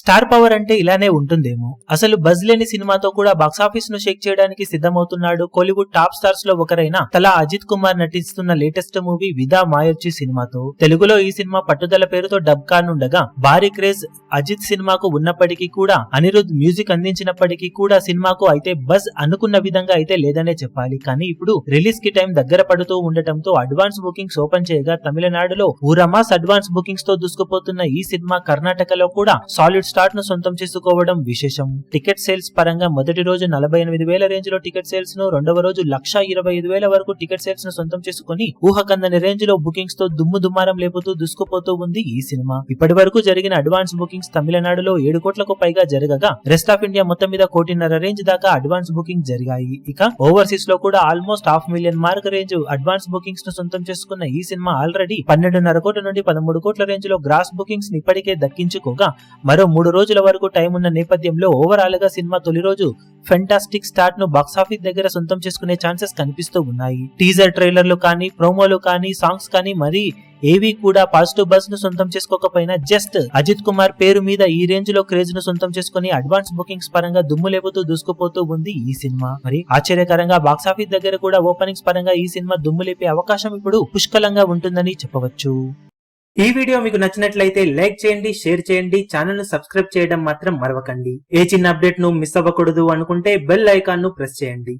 Star power అంటే ఇలానే ఉంటుందేమో. అసలు బజ్ లేని సినిమాతో కూడా బాక్సాఫీస్ ను షేక్ చేయడానికి సిద్ధమవుతున్నాడు కోలీవుడ్ టాప్ స్టార్స్ లో ఒకరైన తలా అజిత్ కుమార్ నటిస్తున్న లేటెస్ట్ మూవీ విదా మాయొచ్చి సినిమాతో. తెలుగులో ఈ సినిమా పట్టుదల పేరుతో డబ్ కానుండగా భారీ క్రేజ్ అజిత్ సినిమాకు ఉన్నప్పటికీ కూడా, అనిరుద్ మ్యూజిక్ అందించినప్పటికీ కూడా సినిమాకు అయితే బజ్ అనుకున్న విధంగా అయితే లేదనే చెప్పాలి. కానీ ఇప్పుడు రిలీజ్ కి టైం దగ్గర పడుతూ ఉండటంతో అడ్వాన్స్ బుకింగ్స్ ఓపెన్ చేయగా తమిళనాడులో ఊరమాస్ అడ్వాన్స్ బుకింగ్స్ తో దూసుకుపోతున్న ఈ సినిమా కర్ణాటకలో కూడా సాలిడ్ స్టార్ట్ ను సొంతం చేసుకోవడం విశేషం. టికెట్ సేల్స్ పరంగా మొదటి రోజు 48,000 రేంజ్ లో టికెట్ సేల్స్ ను, రెండవ రోజు 125,000 వరకు టికెట్ సేల్స్ ను సొంతం చేసుకుని ఊహకందని రేంజ్ లో బుకింగ్స్ తో దుమ్ము దుమారం లేపుతూ దూసుకుపోతూ ఉంది ఈ సినిమా. ఇప్పటి వరకు జరిగిన అడ్వాన్స్ బుకింగ్స్ తమిళనాడులో 7 కోట్లకు పైగా జరగగా రెస్ట్ ఆఫ్ ఇండియా మొత్తం మీద 1.5 కోటి రేంజ్ దాకా అడ్వాన్స్ బుకింగ్ జరిగాయి. ఇక ఓవర్సీస్ లో కూడా almost 500,000 mark range advance bookings ను సొంతం చేసుకున్న ఈ సినిమా ఆల్రెడీ 12.5 కోట్ల నుండి 13 కోట్ల రేంజ్ లో గ్రాస్ బుకింగ్స్ ని ఇప్పటికే దక్కించుకోగా, మరో 3 రోజుల వరకు టైం ఉన్న నేపథ్యంలో ఓవరాల్ గా సినిమా తొలి రోజు ఫెంటాస్టిక్ స్టార్ట్ ను బాక్సాఫీస్ దగ్గర సొంతం చేసుకునే ఛాన్సెస్ కనిపిస్తూ ఉన్నాయి. టీజర్ ట్రైలర్లు కానీ, ప్రోమోలు కానీ, సాంగ్స్ కానీ మరి ఏవి కూడా పాజిటివ్ బజ్ ను సొంతం చేసుకోకపోయినా జస్ట్ అజిత్ కుమార్ పేరు మీద ఈ రేంజ్ లో క్రేజ్ ను సొంతం చేసుకుని అడ్వాన్స్ బుకింగ్స్ పరంగా దుమ్ము లేపుతూ దూసుకుపోతూ ఉంది ఈ సినిమా. మరి ఆశ్చర్యకరంగా బాక్సాఫీస్ దగ్గర కూడా ఓపెనింగ్స్ పరంగా ఈ సినిమా దుమ్ము లేపే అవకాశం ఇప్పుడు పుష్కలంగా ఉంటుందని చెప్పవచ్చు. ఈ వీడియో మీకు నచ్చినట్లయితే లైక్ చేయండి, షేర్ చేయండి, ఛానల్ ను సబ్స్క్రైబ్ చేయడం మాత్రం మరవకండి. ఏ చిన్న అప్డేట్ ను మిస్ అవ్వకూడదు అనుకుంటే బెల్ ఐకాన్ ను ప్రెస్ చేయండి.